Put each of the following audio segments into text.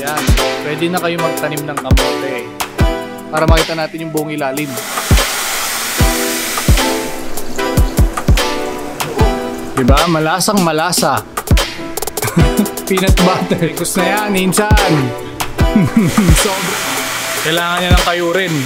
Yan, pwede na kayo magtanim ng kamote para makita natin yung buong ilalim. Diba? Malasang malasa. Peanut butter. Gus na yan, minsan. Sobra. Kailangan niya ng kayurin.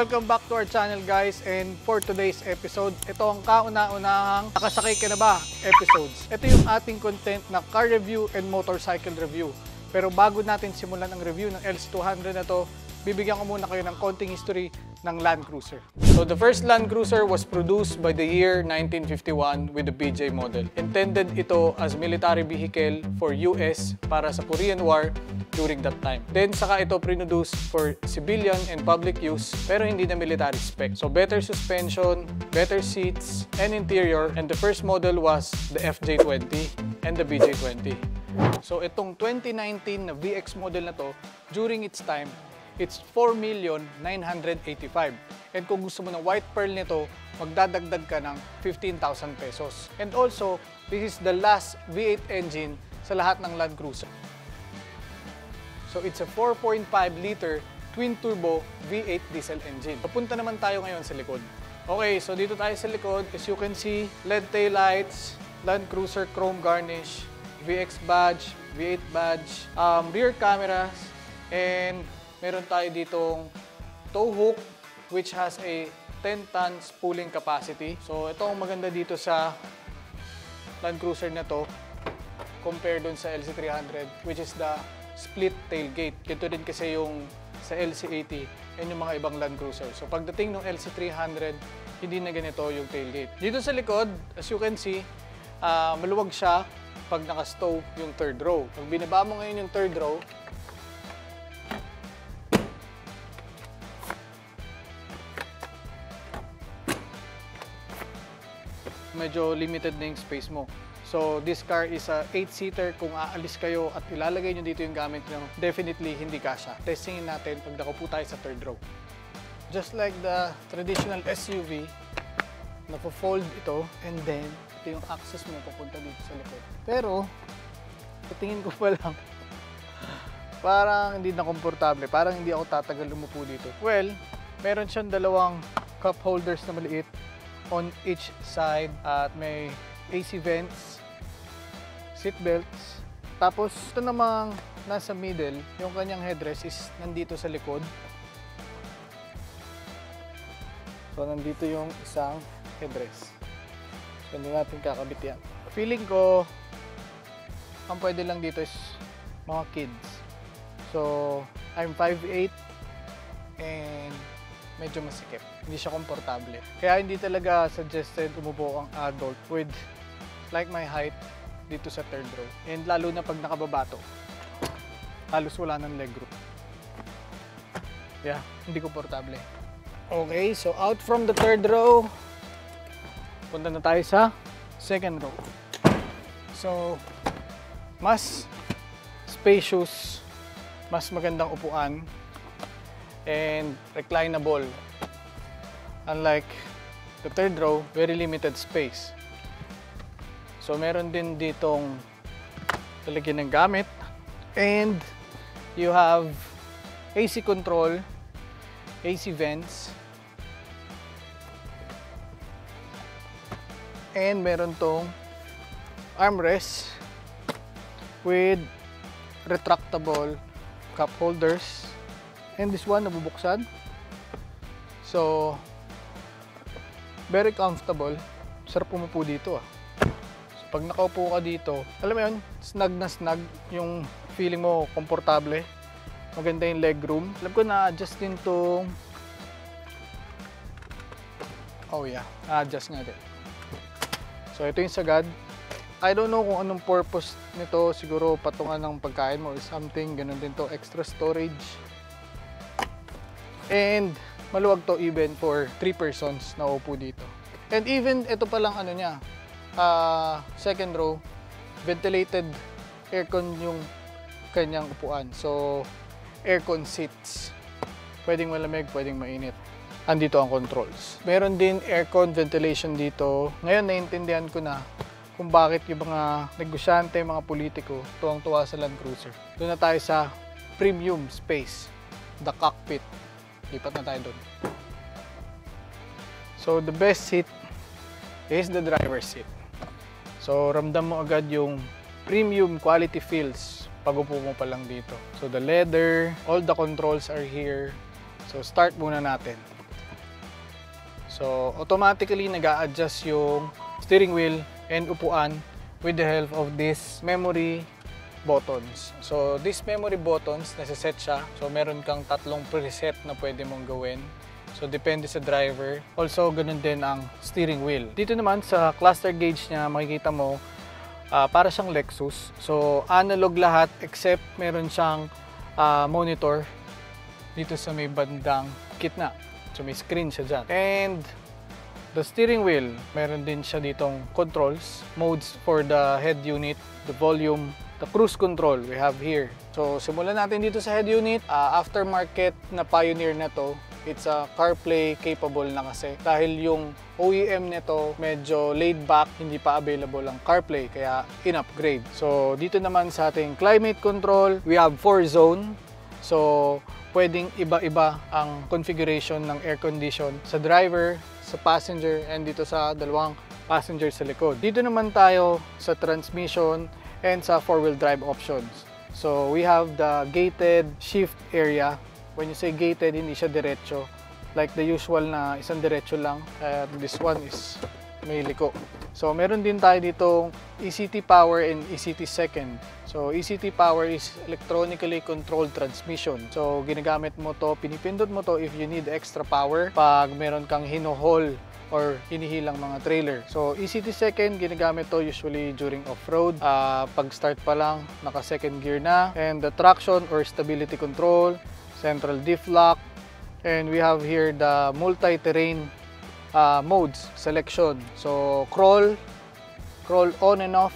Welcome back to our channel guys, and for today's episode, ito ang kauna-unahang nakasakay ka na ba episodes. Ito yung ating content na car review and motorcycle review. Pero bago natin simulan ang review ng LC200 na to, bibigyan ko muna kayo ng konting history ng Land Cruiser. So the first Land Cruiser was produced by the year 1951 with the BJ model. Intended ito as military vehicle for US para sa Korean War during that time. Then saka ito produce for civilian and public use pero hindi na military spec. So better suspension, better seats, and interior, and the first model was the FJ20 and the BJ20. So itong 2019 na VX model na to, during its time, it's 4,985,000. And kung gusto mo ng white pearl nito, magdadagdag ka ng 15,000 pesos. And also, this is the last V8 engine sa lahat ng Land Cruiser. So it's a 4.5 liter twin turbo V8 diesel engine. Papunta naman tayo ngayon sa likod. Okay, so dito tayo sa likod. As you can see, LED tail lights, Land Cruiser chrome garnish, VX badge, V8 badge, rear cameras, and meron tayo ditong tow hook which has a 10 tons pulling capacity. So ito ang maganda dito sa Land Cruiser na to compared dun sa LC300 which is the split tailgate. Ito din kasi yung sa LC80 and yung mga ibang Land Cruiser. So pagdating ng LC300, hindi na ganito yung tailgate. Dito sa likod, as you can see, maluwag siya pag naka-stow yung third row. Pag binaba mo ngayon yung third row, medyo limited na yung space mo. So this car is a 8-seater. Kung aalis kayo at ilalagay nyo dito yung gamit nyo, definitely hindi kasya. Testingin natin pag nakaupo tayo sa third row. Just like the traditional SUV, napo-fold ito and then ito yung access mo papunta dito sa likod. Pero, tingin ko pa lang, parang hindi na komportable. Parang hindi ako tatagal lumupo dito. Well, meron siyang dalawang cup holders na maliit on each side at may AC vents, seat belts. Tapos ito namang nasa middle, yung kanyang headrest is nandito sa likod. So nandito yung isang headrest. So hindi natin kakabit yan. Feeling ko, ang pwede lang dito is mga kids. So I'm 5'8" and medyo masikip. Hindi siya komportable. Kaya hindi talaga suggested umupo ang adult with like my height dito sa third row. And lalo na pag nakababa to, halos wala ng legroom. Yeah, hindi komportable. Okay, so out from the third row, punta na tayo sa second row. So, mas spacious, mas magandang upuan, and reclinable. Unlike the third row, very limited space. So meron din ditong lalagyan ng gamit, and you have AC control, AC vents, and meron tong armrest with retractable cup holders. And this one, nabubuksan. So, very comfortable. Sarap umupo dito ah. So, pag nakaupo ka dito, alam mo yun, snug na snug. Yung feeling mo, komportable. Maganda yung legroom. Alam ko na-adjust din itong... Oh yeah, na-adjust nga din. So, ito yung sagad. I don't know kung anong purpose nito. Siguro patungan ng pagkain mo or something. Ganun din to, extra storage. And maluwag to even for 3 persons na upo dito. And even ito palang ano niya, second row, ventilated aircon yung kanyang upuan. So, aircon seats. Pwedeng malamig, pwedeng mainit. Andito ang controls. Meron din aircon ventilation dito. Ngayon, naiintindihan ko na kung bakit yung mga negosyante, mga politiko, tuwang-tuwa sa Land Cruiser. Doon na tayo sa premium space, the cockpit. Lipat na tayo doon. So, the best seat is the driver's seat. So, ramdam mo agad yung premium quality feels pag upo mo pa lang dito. So, the leather, all the controls are here. So, start muna natin. So, automatically nag-a-adjust yung steering wheel and upuan with the help of this memory buttons. So, these memory buttons, nasa-set siya. So, meron kang tatlong preset na pwede mong gawin. So, depende sa driver. Also, ganun din ang steering wheel. Dito naman sa cluster gauge niya, makikita mo, para siyang Lexus. So, analog lahat except meron siyang monitor dito sa may bandang gitna. So, may screen siya dyan. And the steering wheel, meron din siya ditong controls, modes for the head unit, the volume, the cruise control we have here. So, simulan natin dito sa head unit. Aftermarket na Pioneer na to. It's a CarPlay capable na kasi. Dahil yung OEM nito medyo laid back, hindi pa available ang CarPlay, kaya in-upgrade. So, dito naman sa ating climate control, we have 4 zone. So, pwedeng iba-iba ang configuration ng air condition sa driver, sa passenger, and dito sa dalawang passenger sa likod. Dito naman tayo sa transmission and sa four-wheel drive options. So, we have the gated shift area. When you say gated, hindi siya diretso. Like the usual na isang diretso lang. Kaya this one is may liko. So, meron din tayo ditong ECT power and ECT second. So, ECT power is electronically controlled transmission. So, ginagamit mo to, pinipindot mo to if you need extra power pag meron kang hino-haul or hinihilang mga trailer. So, ECT second, ginagamit to usually during off-road. Pag start pa lang, naka second gear na. And the traction or stability control, central diff lock, and we have here the multi-terrain modes selection. So, crawl on and off,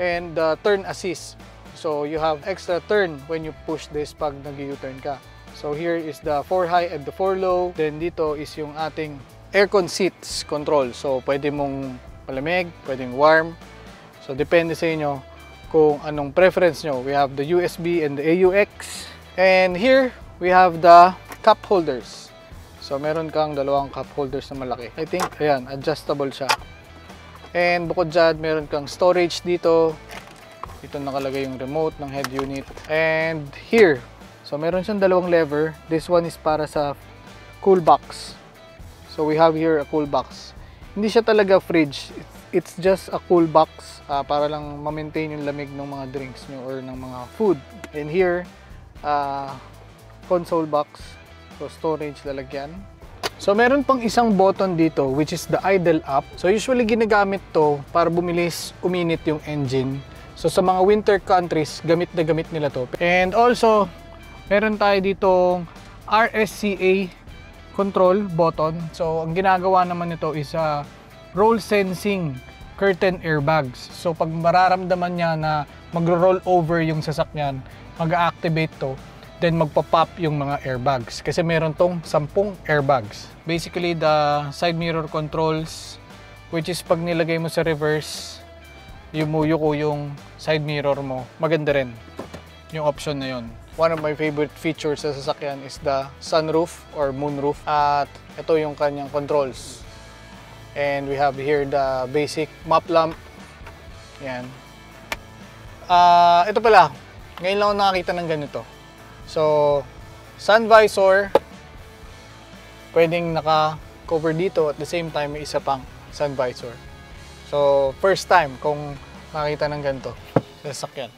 and turn assist. So, you have extra turn when you push this pag nag-U-turn ka. So, here is the 4 high and the 4 low. Then, dito is yung ating aircon seats control. So, pwede mong malamig, pwedeng warm. So, depende sa inyo kung anong preference nyo. We have the USB and the AUX. And here, we have the cup holders. So, meron kang dalawang cup holders na malaki. I think, ayan, adjustable siya. And bukod dyan, meron kang storage dito. Dito nakalagay yung remote ng head unit. And here, so meron siyang dalawang lever. This one is para sa cool box. So, we have here a cool box. Hindi siya talaga fridge. It's just a cool box para lang ma-maintain yung lamig ng mga drinks nyo or ng mga food. And here, console box, so storage lalagyan. So meron pang isang button dito which is the idle up. So usually ginagamit to para bumilis uminit yung engine. So sa mga winter countries, gamit na gamit nila to. And also, meron tayo ditong RSCA control button. So ang ginagawa naman nito is roll sensing curtain airbags. So pag mararamdaman niya na magro-roll over yung sasakyan, mag-activate to. Then magpa-pop yung mga airbags kasi meron tong 10 airbags. Basically, the side mirror controls, which is pag nilagay mo sa reverse, yumuyo ko yung side mirror mo. Maganda rin yung option na yun. One of my favorite features sa sasakyan is the sunroof or moonroof. At ito yung kanyang controls. And we have here the basic map lamp. Yan. Ito pala, ngayon lang ako nakakita ng ganito. So, sun visor, pwedeng naka-cover dito at the same time may isa pang sun visor. So, first time kung makita ng ganito sa sasakyan.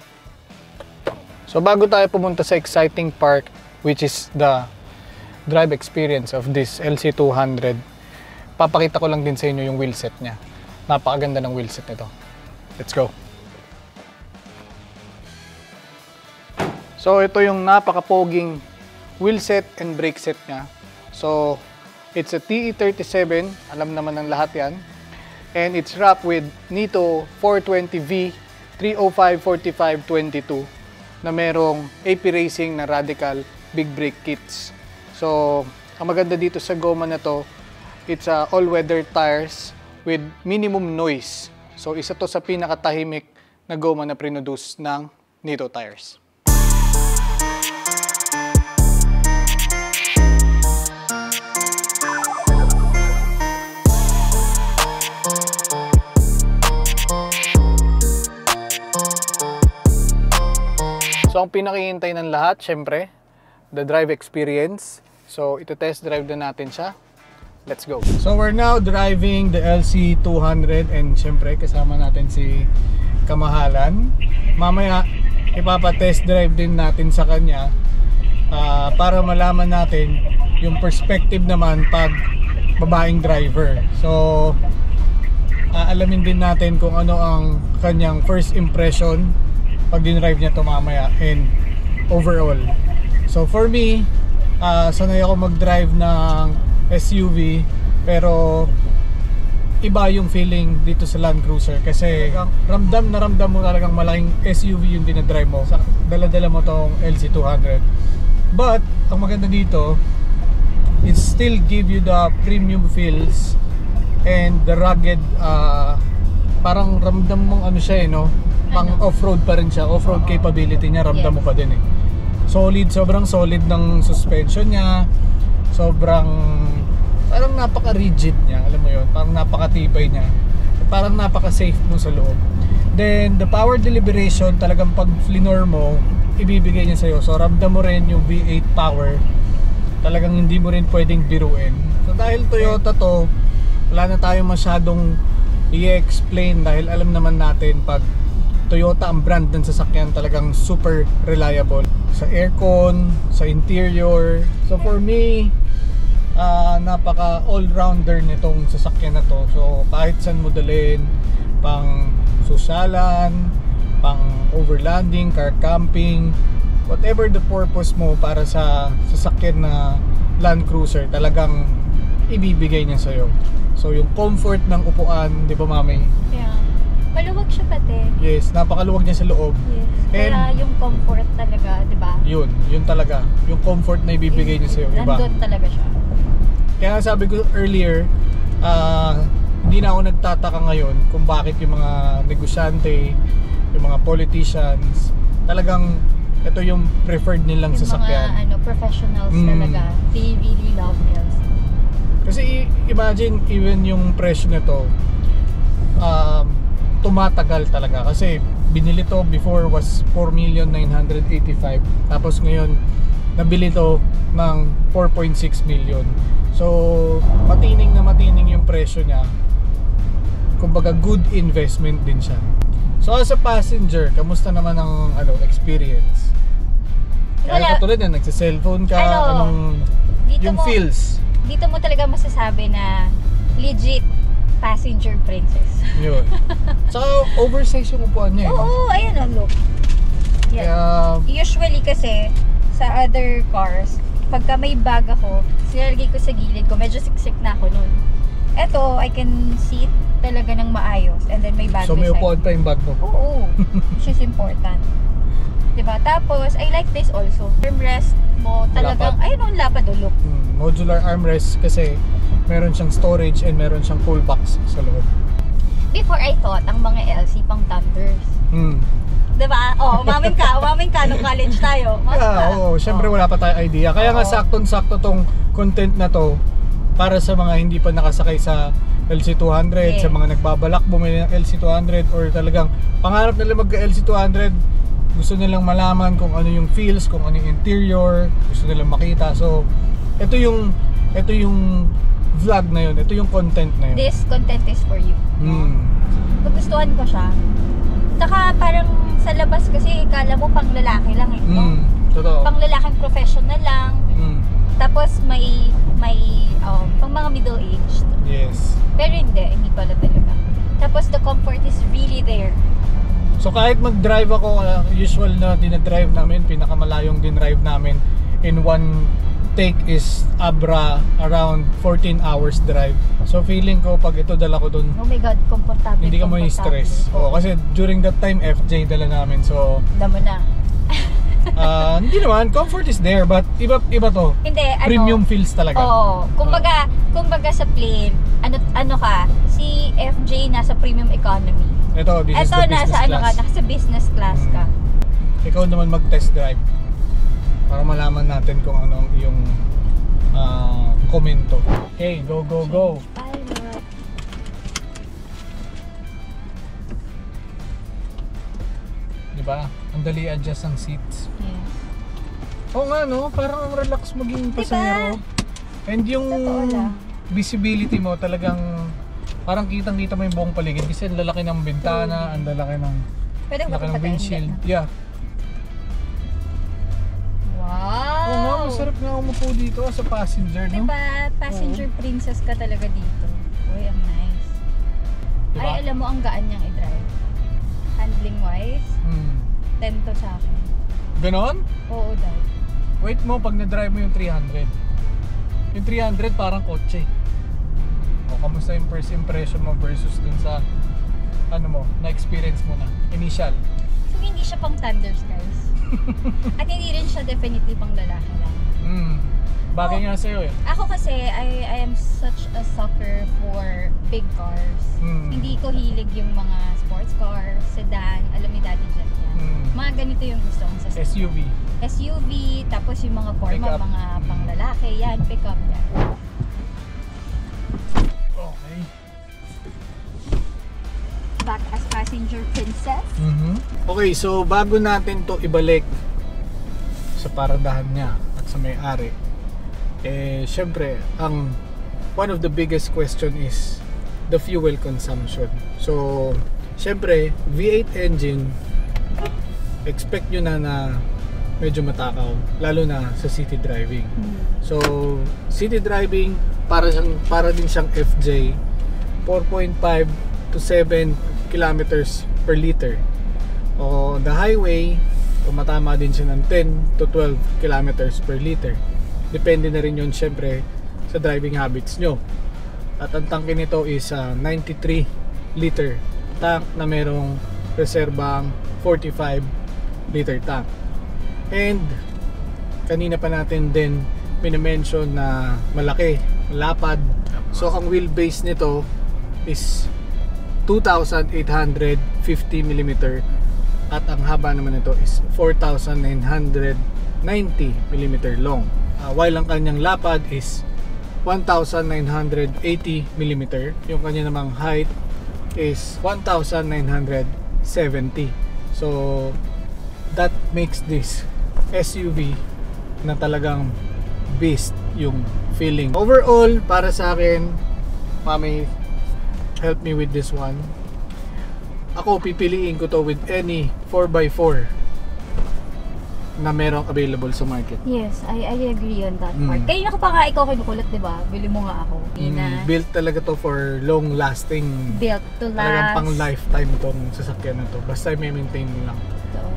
So, bago tayo pumunta sa exciting part, which is the drive experience of this LC200, papakita ko lang din sa inyo yung wheelset niya. Napakaganda ng wheelset nito. Let's go! So ito yung napaka-poging wheelset and brake set niya. So, it's a TE37, alam naman ng lahat yan. And it's wrapped with Nitto 420V 305/45/22 na merong AP Racing na Radical Big Brake Kits. So, ang maganda dito sa goma na to, it's all-weather tires with minimum noise. So, isa to sa pinakatahimik na goma na produce ng Nitto tires. So, ang pinakihintay ng lahat, syempre, the drive experience. So, ito test drive na natin siya. Let's go. So, we're now driving the LC200 and syempre, kasama natin si Kamahalan. Mamaya, ipapa-test drive din natin sa kanya para malaman natin yung perspective naman pag babaeng driver. So, alamin din natin kung ano ang kanyang first impression pag din-drive niya to mamaya and overall. So for me, sanay ako mag-drive ng SUV pero iba yung feeling dito sa Land Cruiser kasi ramdam mo talagang malaking SUV yung dinadrive mo. Dala-dala mo tong LC200. But ang maganda dito, it still give you the premium feels and the rugged, parang ramdam mong ano siya no? Pang off-road pa rin siya, off-road capability niya, ramdam mo pa din Solid, sobrang solid ng suspension niya. Sobrang, parang napaka-rigid niya, alam mo yun, parang napaka-tibay niya. Parang napaka-safe mo sa loob. Then, the power deliberation, talagang pag flinor mo, ibibigay niya sa'yo. So, ramdam mo rin yung V8 power. Talagang hindi mo rin pwedeng biruin. So, dahil Toyota to, wala na tayong masyadong i-explain dahil alam naman natin pag Toyota ang brand ng sasakyan, talagang super reliable sa aircon, sa interior. So for me, napaka all-rounder nitong sasakyan na to. So kahit saan mo dalhin, pang susyalan, pang overlanding, car camping, whatever the purpose mo para sa sasakyan na Land Cruiser, talagang ibibigay niya sa'yo. So yung comfort ng upuan, di ba mami? Yeah. Maluwag siya pati. Yes, napakaluwag niya sa loob. Yes. And kaya yung comfort talaga, di ba? Yun talaga. Yung comfort na ibibigay niya sa'yo, iba. Nandun talaga siya. Kaya sabi ko earlier, hindi na ako nagtataka ngayon kung bakit yung mga negosyante, yung mga politicians, talagang ito yung preferred nilang yung sasakyan. Yung mga professionals talaga, they really love LC. Kasi imagine, even yung presyo nito, tumatagal talaga kasi binili to before was 4,985,000 tapos ngayon nabili to ng 4.6 million. So matining na matining yung presyo niya, kumbaga good investment din siya. So as a passenger, kamusta naman ang experience? Kaya katulad na nagsa-cellphone ka, anong yung feels? Dito mo talaga masasabi na legit passenger princess. Yun. Saka oversize yung upuan niya. Oo, ayun look. Yeah. Usually kasi sa other cars, pagka may bag ako, sinalagay ko sa gilid ko, medyo siksik na ako nun. Eto, I can sit talaga ng maayos and then may bag so may upuan pa yung bag mo? Oo. Which is important. Diba? Tapos, I like this also. Armrest mo talagang, ayun lapad look. Modular armrest kasi meron siyang storage and meron siyang pull box sa loob. Before I thought, ang mga LC pang Thunders. Diba? Umamin ka nung college tayo. Syempre wala pa tayong idea. Kaya nga saktong-sakto tong content na to para sa mga hindi pa nakasakay sa LC200, sa mga nagbabalak bumili ng LC200 or talagang pangarap nila mag-LC200, gusto nilang malaman kung ano yung feels, kung ano yung interior, gusto nilang makita. So, ito yung vlog na yun, ito yung content na yun. This content is for you. Gustuhan ko siya. Saka parang sa labas kasi ikala mo pang lalaki lang Totoo. Pang lalaking professional lang. Tapos may pang mga middle-aged. Yes. Pero hindi pala talaga. Tapos the comfort is really there. So kahit mag-drive ako, usual na dinadrive namin, pinakamalayong dinrive namin in one take is Abra, around 14 hours drive. So feeling ko pag ito dala ko dun, Oh my God, komportable. hindi ka mo stress. Kasi during that time FJ dala namin, so Damo na. hindi naman, comfort is there, but iba to. Hindi, Premium feels talaga. Oo. Kumbaga sa plane, ano ka, si FJ nasa premium economy. Ito, this is the business nasa class. nasa business class ka. Ikaw naman mag-test drive para malaman natin kung ano yung komento. Okay, go. Pilot. Diba? Ang dali adjust ang seats. Yes. Oo nga no, parang ang relax maging pasahero. And yung Totoo lang. visibility mo talagang parang kitang-kita mo yung buong paligid kasi ang lalaki ng bintana, ang lalaki ng Pwede ba laki ng patayin windshield. din? Yeah. Wow! Oo nga, masarap nga umupo dito sa passenger, no? Diba? Passenger princess ka talaga dito. Uy, ang nice. Diba? Ay, alam mo, ang gaan niyang i-drive. Handling wise, 10 to sa akin. Ganon? Oo, dad. Wait mo pag na-drive mo yung 300. Yung 300 parang kotse. O kamusta yung first impression mo versus dun sa ano mo, na-experience mo na, initial. So, hindi siya pang Thunders, guys. At hindi rin siya definitely pang lalaki lang. Bagay nga sa'yo eh. Ako kasi, I am such a sucker for big cars. Hindi ko hilig yung mga sports cars, sedan, alam ni Daddy Jet yan. Mga ganito yung gusto kong sa SUV. SUV, tapos yung mga forma, Pickup. mga pang lalaki, yan, pickup yan. Okay. Back as passenger princess. Okay, so bago natin to ibalik sa paradahan niya at sa may-ari, syempre, one of the biggest question is the fuel consumption. So, syempre, V8 engine, expect nyo na medyo matakaw, lalo na sa city driving. So, city driving, para din siyang FJ, 4.5 to 7 kilometers per liter. O the highway, tumatama din siya ng 10 to 12 kilometers per liter. Depende na rin yun syempre sa driving habits nyo. At ang tangke nito is 93 liter tank na merong reserbang 45 liter tank. And kanina pa natin din minimension na malaki, malapad. So ang wheelbase nito is 2,850 mm at ang haba naman nito is 4,990 mm long. While ang kanyang lapad is 1,980 mm. Yung kanya namang height is 1,970. So that makes this SUV na talagang beast yung feeling. Overall, para sa akin, Mami, help me with this one. Ako, pipiliin ko to with any 4x4 na merong available sa market. Yes, I agree on that part. Kaya pa nga ikaw kinukulat, di ba? Bili mo nga ako. Built talaga to for long lasting. Built to Talagang last. pang lifetime itong sasakyan na to. Basta may maintain mo lang. Totoo.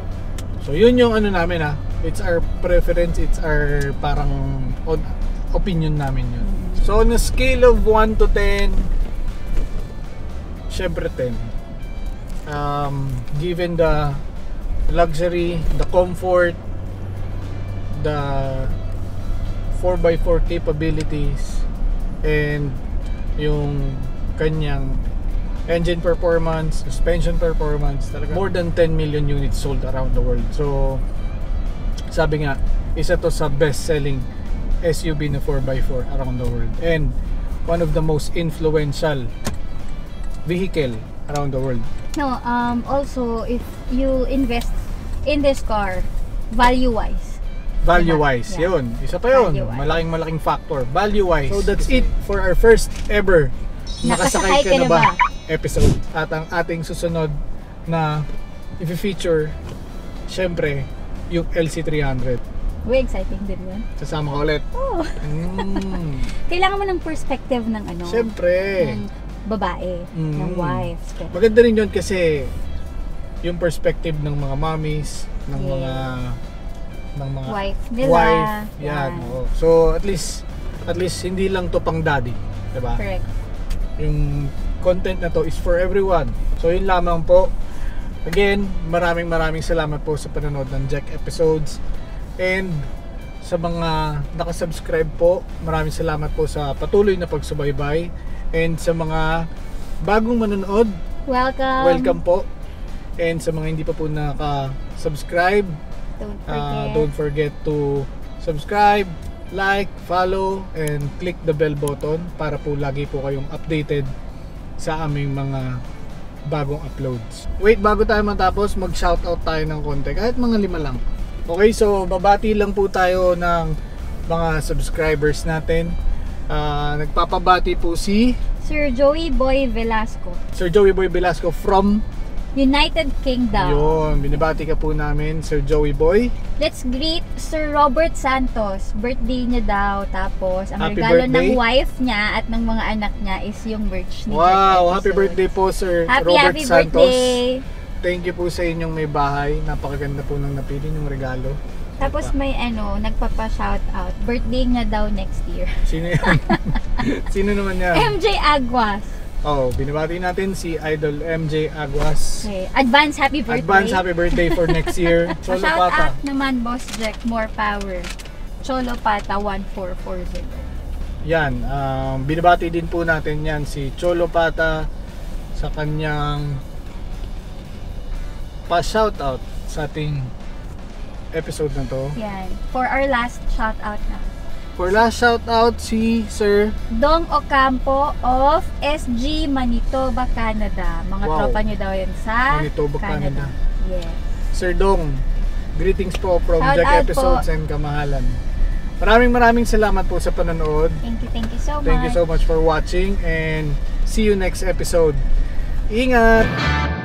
So yun yung ano namin ha. It's our preference, it's our parang opinion namin yun. So on a scale of 1 to 10, syempre 10. Given the luxury, the comfort, the 4x4 capabilities, and yung kanyang engine performance, suspension performance, talaga more than 10 million units sold around the world. So sabi nga, isa to sa best-selling SUV na 4x4 around the world, and one of the most influential vehicle around the world. No, also, if you invest in this car, value-wise. Value-wise, Yeah. yun. Isa pa yun. Value-wise. Malaking factor. Value-wise. So that's it for our first ever Nakasakay ka na ba? episode. At ang ating susunod na i-feature, syempre, yung LC300. Uy, exciting din yun. Sasama ka ulit. Oh. Kailangan mo ng perspective ng ano? Syempre. Ng babae, ng wife. Maganda rin yun kasi yung perspective ng mga mommies, ng mga ng mga wife nila. Yan. Oo. So at least hindi lang to pang daddy, 'di ba? Correct. Yung content na to is for everyone. So yun lamang po. Again, maraming salamat po sa panonood ng Jack episodes. And sa mga nakasubscribe po, maraming salamat po sa patuloy na pagsubaybay. And sa mga bagong manonood, welcome po. And sa mga hindi pa po naka-subscribe, don't forget to subscribe, like, follow, and click the bell button para po lagi po kayong updated sa aming mga bagong uploads. Wait, bago tayo matapos, mag-shoutout tayo ng konti, kahit mga 5 lang. Okay, so babati lang po tayo ng mga subscribers natin. Nagpapabati po si Sir Joey Boy Velasco. Sir Joey Boy Velasco from United Kingdom. Yun, binabati ka po namin, Sir Joey Boy. Let's greet Sir Robert Santos. Birthday niya daw. Tapos, ang Happy regalo birthday. ng wife niya at ng mga anak niya is yung merch ni Wow, Jack happy episodes. birthday po, Sir Happy Robert Santos. birthday! Thank you po sa inyong may bahay. Napakaganda po ng napili ng regalo. Tapos may nagpapa-shoutout. Birthday niya daw next year. Sino yan? Sino naman yan? MJ Aguas. Oh, binabati natin si Idol MJ Aguas. Okay. Advance happy birthday. Advance happy birthday for next year. Cholo Shout Pata. out naman, Boss Jack. More power. Cholo Pata 1440. Yan, binabati din po natin yan si Cholo Pata sa kanyang pa-shoutout sa ating episode na to. Yan. For our last shoutout na. For last shoutout si Sir Dong Ocampo of SG Manitoba, Canada. Mga Wow. tropa niyo daw yun sa Manitoba, Canada. Yes. Sir Dong. Greetings po from Shout Jack out Episodes po. and Kamahalan. Maraming salamat po sa panonood. Thank you so much. Thank you so much for watching and see you next episode. Ingat!